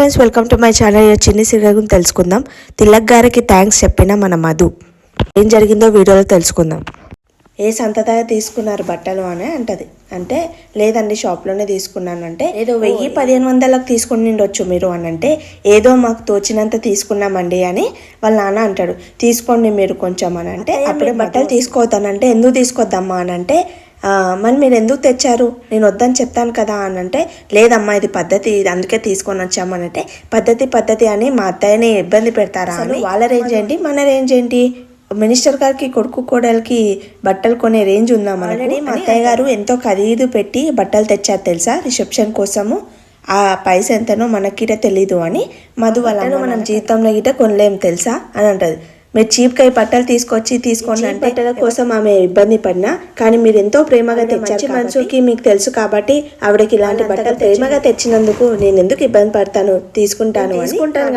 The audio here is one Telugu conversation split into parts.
Friends, welcome to my channel. చిన్ని సీరియల్ గురించి తెలుసుకుందాం. తిలక్ గారికి థ్యాంక్స్ చెప్పిన మన మధు ఏం జరిగిందో వీడియోలో తెలుసుకుందాం. ఏ సంతగా తీసుకున్నారు బట్టలు అని అంటది. అంటే లేదండి షాప్లోనే తీసుకున్నాను అంటే, ఏదో 1000-1500 తీసుకుని ఉండొచ్చు మీరు అని అంటే, ఏదో మాకు తోచినంత తీసుకున్నామండి అని వాళ్ళ నాన్న అంటాడు. తీసుకోండి మీరు కొంచెం అని అంటే, అప్పుడే బట్టలు తీసుకోవద్దానంటే, ఎందుకు తీసుకొద్దమ్మా అని అంటే, మరి మీరు ఎందుకు తెచ్చారు, నేను వద్దని చెప్తాను కదా అని అంటే, లేదమ్మా ఇది పద్ధతి, అందుకే తీసుకొని వచ్చామనంటే, పద్ధతి అని మా అత్తయ్యని ఇబ్బంది పెడతారా అని. వాళ్ళ రేంజ్ ఏంటి, మన రేంజ్ ఏంటి, మినిస్టర్ గారికి కొడుకు కోడలికి బట్టలు కొనే రేంజ్ ఉందా మనకి. మా అత్తయ్య గారు ఎంతో ఖరీదు పెట్టి బట్టలు తెచ్చారు తెలుసా రిసెప్షన్ కోసము. ఆ పైస ఎంతనో మనకిట తెలీదు అని. మధు వాళ్ళను మనం జీవితంలో గిట కొనలేము తెలుసా అని అంటది. మీరు చీప్గా ఈ బట్టలు తీసుకోండి అంటే, బట్టల కోసం ఆమె ఇబ్బంది పడినా కానీ మీరు ఎంతో ప్రేమగా తెచ్చారు మనసుకి మీకు తెలుసు కాబట్టి ఆవిడకి ఇలాంటి బట్టలు ప్రేమగా తెచ్చినందుకు నేను ఎందుకు ఇబ్బంది పడతాను, తీసుకుంటాను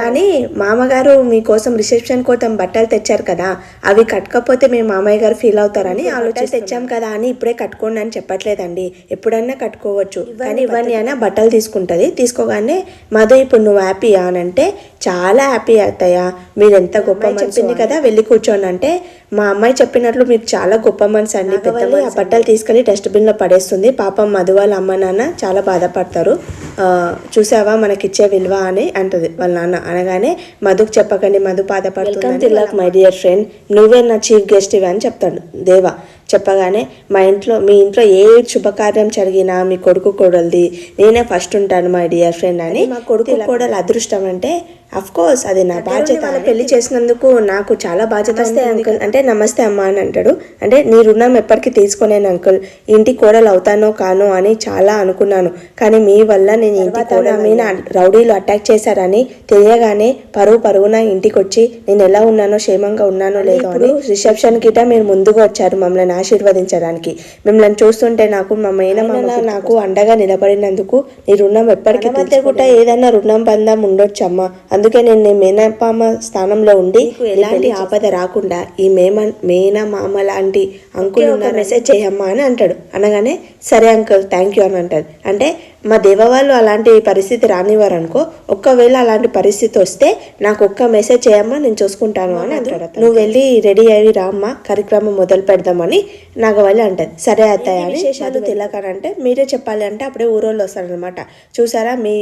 కానీ మామగారు మీకోసం రిసెప్షన్ కోసం బట్టలు తెచ్చారు కదా, అవి కట్టకపోతే మీ మామయ్య గారు ఫీల్ అవుతారని ఆలోచన తెచ్చాం కదా అని ఇప్పుడే కట్టుకోండి అని చెప్పట్లేదండి. ఎప్పుడన్నా కట్టుకోవచ్చు కానీ ఇవన్నీ అయినా బట్టలు తీసుకుంటుంది. తీసుకోగానే మధు ఇప్పుడు నువ్వు హ్యాపీ అనంటే, చాలా హ్యాపీ అవుతాయా, మీరు ఎంత గొప్ప చెప్పింది కదా వెళ్ళి కూర్చోండి అంటే, మా అమ్మాయి చెప్పినట్లు మీరు చాలా గొప్ప మనసు అండి. పెద్దవాళ్ళు ఆ బట్టలు తీసుకెళ్లి డస్ట్బిన్ లో పడేస్తుంది. పాపం మధు వాళ్ళ అమ్మ నాన్న చాలా బాధపడతారు. చూసావా మనకిచ్చే విలువ అని అంటది వాళ్ళ నాన్న. అనగానే మధుకు చెప్పకండి, మధు బాధపడుతుంది. తిలక్ మై డియర్ ఫ్రెండ్, నువ్వే నా చీఫ్ గెస్ట్ ఇవి అని చెప్తాడు దేవా. చెప్పగానే మీ ఇంట్లో ఏ శుభకార్యం జరిగినా మీ కొడుకు కోడలిది నేనే ఫస్ట్ ఉంటాను మై డియర్ ఫ్రెండ్ అని. మా కొడుకు కోడలు అదృష్టం అంటే అఫ్ కోర్స్ అది నా బాధ్యత. పెళ్లి చేసినందుకు నాకు చాలా బాధ్యత. అంకుల్ అంటే నమస్తే అమ్మా అని అంటాడు. అంటే నీ రుణం ఎప్పటికీ తీసుకోలేను అంకుల్, ఇంటి కోడలు అవుతానో కానో అని చాలా అనుకున్నాను, కానీ మీ వల్ల నేను ఇంటి కోడలు మీద రౌడీలు అటాక్ చేశారని తెలియగానే పరుగున ఇంటికి వచ్చి నేను ఎలా ఉన్నానో క్షేమంగా ఉన్నానో లేదో అని రిసెప్షన్ కిట మీరు ముందుగా వచ్చారు మమ్మల్ని ఆశీర్వదించడానికి. మిమ్మల్ని చూస్తుంటే నాకు మా మేనమామ నాకు అండగా నిలబడినందుకు నీ రుణం ఎప్పటికీ మధ్య కూడా ఏదైనా రుణం బంధం ఉండొచ్చమ్మా. అందుకే నేను మేనమామ స్థానంలో ఉండి ఎలాంటి ఆపద రాకుండా ఈ మేనమామ లాంటి అంకుల్ మెసేజ్ చేయమ్మా అని అంటాడు. అనగానే సరే అంకుల్ థ్యాంక్ యూ అని అంటాడు. అంటే మా దేవ వాళ్ళు అలాంటి పరిస్థితి రానివ్వరు అనుకో, ఒక్కవేళ అలాంటి పరిస్థితి వస్తే నాకు ఒక్క మెసేజ్ చేయమ్మా, నేను చూసుకుంటాను అని అంటాడు. నువ్వు వెళ్ళి రెడీ అయ్యి రామ్మా, కార్యక్రమం మొదలు పెడదామని నాగవల్లి అంటది. సరే అత్తయ్య అని. విశేషాలు తిలకనంటే మీరే చెప్పాలి అంటే అప్పుడే ఊరోళ్ళు వస్తారనమాట. చూసారా మీ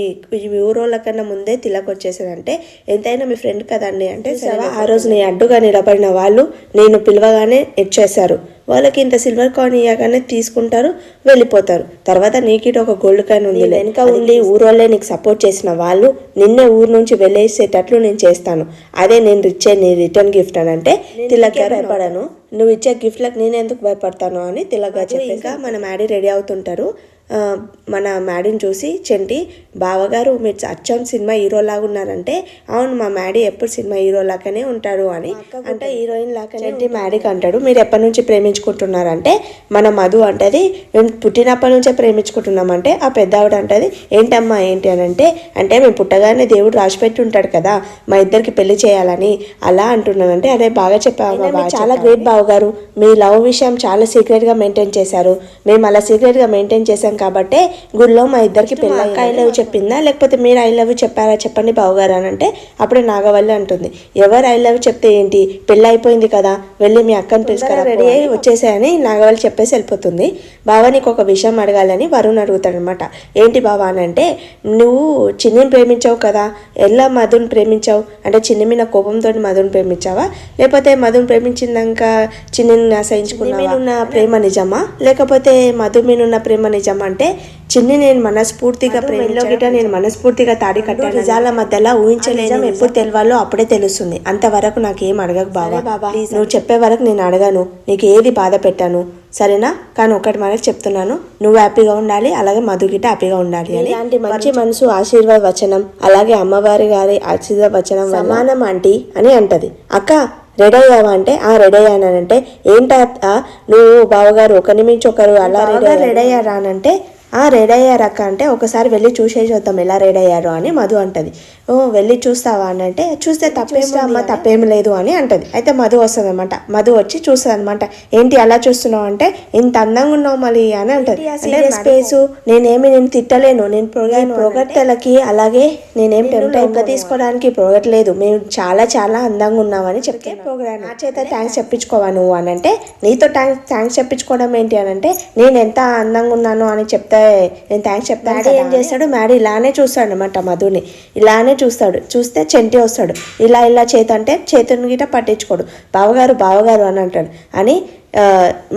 ఊరోళ్ళ కన్నా ముందే తిలక్ వచ్చేసారంటే, ఎంతైనా మీ ఫ్రెండ్ కదండి అంటే, ఆ రోజు నీ అడ్డుగా నిలబడిన వాళ్ళు నేను పిలవగానే ఇచ్చేశారు, వాళ్ళకి ఇంత సిల్వర్ కాయిన్ ఇవ్వగానే తీసుకుంటారు వెళ్ళిపోతారు. తర్వాత నీకిట ఒక గోల్డ్ కాయిన్ ఉంది, వెనుక ఉండి ఊరోళ్ళే నీకు సపోర్ట్ చేసిన వాళ్ళు నిన్నే ఊరు నుంచి వెళ్ళేసేటట్లు నేను చేస్తాను, అదే నేను ఇచ్చే నీ రిటర్న్ గిఫ్ట్ అని అంటే, తిలక్ గారు భయపడను, నువ్వు ఇచ్చే గిఫ్ట్లకు నేను ఎందుకు భయపడతాను అని తిలక్ గారు చెప్పి ఇంకా మన మ్యాడీ రెడీ అవుతుంటారు. మన మ్యాడీని చూసి చెంటి, బావగారు మీరు అచ్చం సినిమా హీరోలాగా ఉన్నారంటే, అవును మా మ్యాడీ ఎప్పుడు సినిమా హీరోలాగానే ఉంటాడు అని అంటే, హీరోయిన్ లాగానే చెంటి మ్యాడీకి అంటాడు. మీరు ఎప్పటి నుంచి ప్రేమించుకుంటున్నారంటే, మన మధు అంటది మేము పుట్టినప్పటి నుంచే ప్రేమించుకుంటున్నామంటే, ఆ పెద్ద ఆవిడ అంటది ఏంటమ్మా ఏంటి అని అంటే మేము పుట్టగానే దేవుడు రాసిపెట్టి ఉంటాడు కదా మా ఇద్దరికి పెళ్లి చేయాలని, అలా అంటున్నానంటే, అదే బాగా చెప్పావు, చాలా గ్రేట్ బావగారు, మీ లవ్ విషయం చాలా సీక్రెట్గా మెయింటైన్ చేశారు, మేము అలా సీక్రెట్గా మెయింటైన్ చేశాం కాబట్టి గుడిలో మా ఇద్దరికి పెళ్ళి. అక్క ఐ లవ్ చెప్పిందా లేకపోతే మీరు ఐ లవ్ చెప్పారా చెప్పండి బావగారు అని అంటే, అప్పుడే నాగవల్లి అంటుంది ఎవరు ఐ లవ్ చెప్తే ఏంటి, పెళ్ళి అయిపోయింది కదా వెళ్ళి మీ అక్కని పిలుచుకురా రెడీ అయ్యి వచ్చేసాయని నాగవల్లి చెప్పేసి వెళ్ళిపోతుంది. బావా నీకు ఒక విషయం అడగాలని వరుణ్ అడుగుతాడు అనమాట. ఏంటి బావా అని అంటే, నువ్వు చిన్నిని ప్రేమించావు కదా, ఎలా మధుని ప్రేమించావు అంటే చిన్ని మీద కోపంతో మధుని ప్రేమించావా లేకపోతే మధుని ప్రేమించినాక చిన్నిని ఆశయించుకున్నా ప్రేమ నిజమా లేకపోతే మధు మీనున్న ప్రేమ నిజమా అంటే, చిన్ని నేను మనస్ఫూర్తిగా ప్రేమలోకిట నేను మనస్ఫూర్తిగా తాడి కట్టాను, నిజాల మధ్యలో ఊహించలేను, ఎప్పుడు తెలవాలో అప్పుడే తెలుస్తుంది, అంతవరకు నాకేం అడగకు బావా, నువ్వు చెప్పే వరకు నేను అడగాను, నీకు ఏది బాధ పెట్టాను సరేనా, కానీ ఒకటి మనకు చెప్తున్నాను, నువ్వు హ్యాపీగా ఉండాలి అలాగే మధు గిట హ్యాపీగా ఉండాలి అని. ఇలాంటి మంచి మనసు ఆశీర్వాద వచనం అలాగే అమ్మవారి గారి ఆశీర్వాద వచనం సమానం ఆంటీ అని అంటది. అక్క రెడీ అయ్యావా అంటే, రెడీ అయ్యానంటే, ఏంటా నువ్వు బావగారు ఒకరి మించి ఒకరు అలా రెడీ అయ్యారా అనంటే, రెడీ అయ్యారు అక్క అంటే ఒకసారి వెళ్ళి చూసేసి వద్దాం ఎలా రెడీ అయ్యారు అని మధు అంటది. ఓ వెళ్ళి చూస్తావా అని అంటే చూస్తే తప్పేమో అమ్మ తప్పేం లేదు అని అంటది. అయితే మధు వస్తుంది అనమాట. మధు వచ్చి చూస్తుంది అనమాట. ఏంటి అలా చూస్తున్నావు అంటే ఇంత అందంగా ఉన్నావు మళ్ళీ అని అంటది. అంటే స్పేసు నేనేమి నేను తిట్టలేను, నేను పొగట్టలకి అలాగే నేనేం టెంప్ట్ తీసుకోవడానికి పొగట్లేదు, మేము చాలా చాలా అందంగా ఉన్నామని చెప్తే నా చేత థ్యాంక్స్ చెప్పించుకోవా నువ్వు అని అంటే నీతో థ్యాంక్స్ చెప్పించుకోవడం ఏంటి అని అంటే నేను ఎంత అందంగా ఉన్నాను అని చెప్తే నేను థ్యాంక్స్ చెప్తాను. మ్యాడీ ఏం చేస్తాడు, మ్యాడీ ఇలానే చూస్తాడు అనమాట మధుని. ఇలానే చూస్తాడు. చూస్తే చెంటి వస్తాడు. ఇలా ఇలా చేత అంటే చేతుని గిట పట్టించుకోడు. బావగారు అని అంటాడు. అని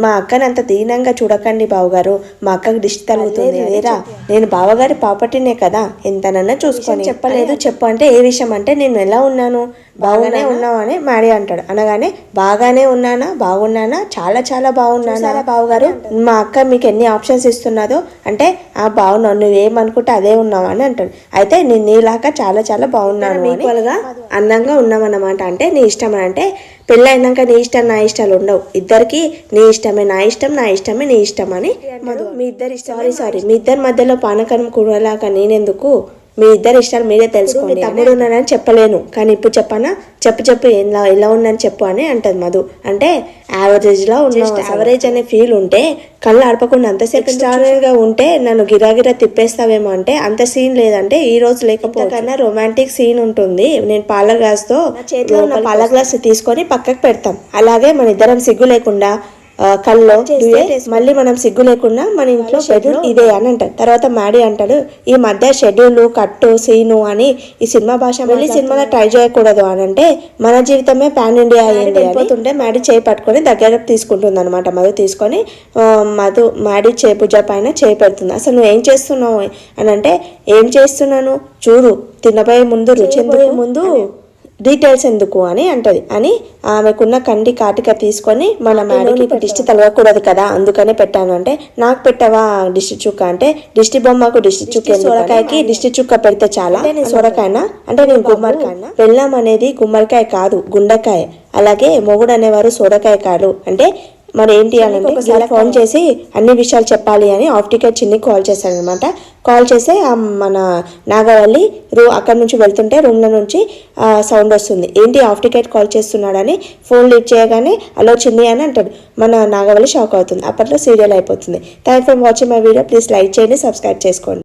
మా అక్కని అంత దీనంగా చూడకండి బావగారు, మా అక్కకి దిష్టి తగులుతుంది లేరా, నేను బావగారి ప్రాపర్టీనే కదా, ఎంతనన్నా చూసుకొని చెప్పలేదు చెప్పు అంటే ఏ విషయం అంటే నేను ఎలా ఉన్నాను, బాగానే ఉన్నావు అని మ్యాడీ అంటాడు. అనగానే బాగానే ఉన్నానా, బాగున్నానా, చాలా చాలా బాగున్నానా బావగారు, మా అక్క మీకు ఎన్ని ఆప్షన్స్ ఇస్తున్నదో అంటే బాగున్నావు, నువ్వేమనుకుంటే అదే ఉన్నావు అని అంటాడు. అయితే నేను నీలాగా చాలా చాలా బాగున్నాను, ఈక్వల్గా అందంగా ఉన్నామన్నమాట. అంటే నీ ఇష్టం అంటే పెళ్ళైనాక నీ ఇష్టం నా ఇష్టాలు ఉండవు, ఇద్దరికి నీ ఇష్టమే నా ఇష్టం, నా ఇష్టమే నీ ఇష్టం అని మీ ఇద్దరు ఇష్టం. సారీ మీ ఇద్దరి మధ్యలో పానకం కూరలాగా నేనెందుకు, మీ ఇద్దరు ఇష్టాలు మీరే తెలుసుకోండి. తమ్ముడు ఉన్నానని చెప్పలేను కానీ ఇప్పుడు చెప్పనా, చెప్పు ఎలా ఉన్నాను చెప్పు అని అంటది మధు. అంటే యావరేజ్లో ఉన్న, యావరేజ్ అనే ఫీల్ ఉంటే కళ్ళు ఆడపకుండా అంతసేపు ఎక్స్ట్రాగా ఉంటే నన్ను గిరాగిరా తిప్పేస్తావేమో అంటే అంత సీన్ లేదంటే ఈ రోజు లేకపోతే కన్నా రొమాంటిక్ సీన్ ఉంటుంది. నేను పాల గ్లాస్తో చేతిలో ఉన్న పాల గ్లాస్ తీసుకొని పక్కకు పెడతాం. అలాగే మన ఇద్దరం సిగ్గు లేకుండా కల్లో మళ్ళీ మనం సిగ్గు లేకుండా మన ఇంట్లో షెడ్యూల్ ఇదే అని అంటాడు. తర్వాత మ్యాడీ అంటాడు ఈ మధ్య షెడ్యూల్ కట్టు సీను అని ఈ సినిమా భాష మళ్ళీ సినిమాలో ట్రై చేయకూడదు అని అంటే మన జీవితమే పాన్ ఇండియా అయ్యింది అయిపోతుంటే మ్యాడీ చేయి పట్టుకొని దగ్గర తీసుకుంటుంది అనమాట. మధు తీసుకొని మ్యాడీ భుజ పైన చేయి పెడుతుంది. అసలు నువ్వు ఏం చేస్తున్నావు అని అంటే ఏం చేస్తున్నాను చూడు, తినబోయే ముందు రుచి ముందు డీటెయిల్స్ ఎందుకు అని అంటది. అని ఆమెకున్న కండి కాటిక తీసుకొని మన మ్యాడీకి దిష్టి తలగకూడదు కదా అందుకనే పెట్టాను అంటే నాకు పెట్టవా దిష్టి చుక్క అంటే దిష్టి బొమ్మకు దిష్టి చుక్క, సొరకాయకి దిష్టి చుక్క పెడితే చాలా, నేను సొరకాయనా అంటే నేను గుమ్మడికాయ, బెల్లం అనేది గుమ్మడికాయ కాదు గుండెకాయ, అలాగే మొగుడు అనేవారు సొరకాయ కాదు అంటే మరి ఏంటి అని అంటే ఒకసారి ఫోన్ చేసి అన్ని విషయాలు చెప్పాలి అని ఆఫ్ టికెట్ చిన్ని కాల్ చేశాడు అనమాట. కాల్ చేస్తే మన నాగవల్లి అక్కడి నుంచి వెళ్తుంటే రూమ్లో నుంచి సౌండ్ వస్తుంది. ఏంటి ఆఫ్ టికెట్ కాల్ చేస్తున్నాడని ఫోన్ లిఫ్ట్ చేయగానే హలో చిన్ని అని అంటాడు. మన నాగవల్లి షాక్ అవుతుంది. అప్పట్లో సీరియల్ అయిపోతుంది. Thank for watching my video. Please like చేయండి, సబ్స్క్రైబ్ చేసుకోండి.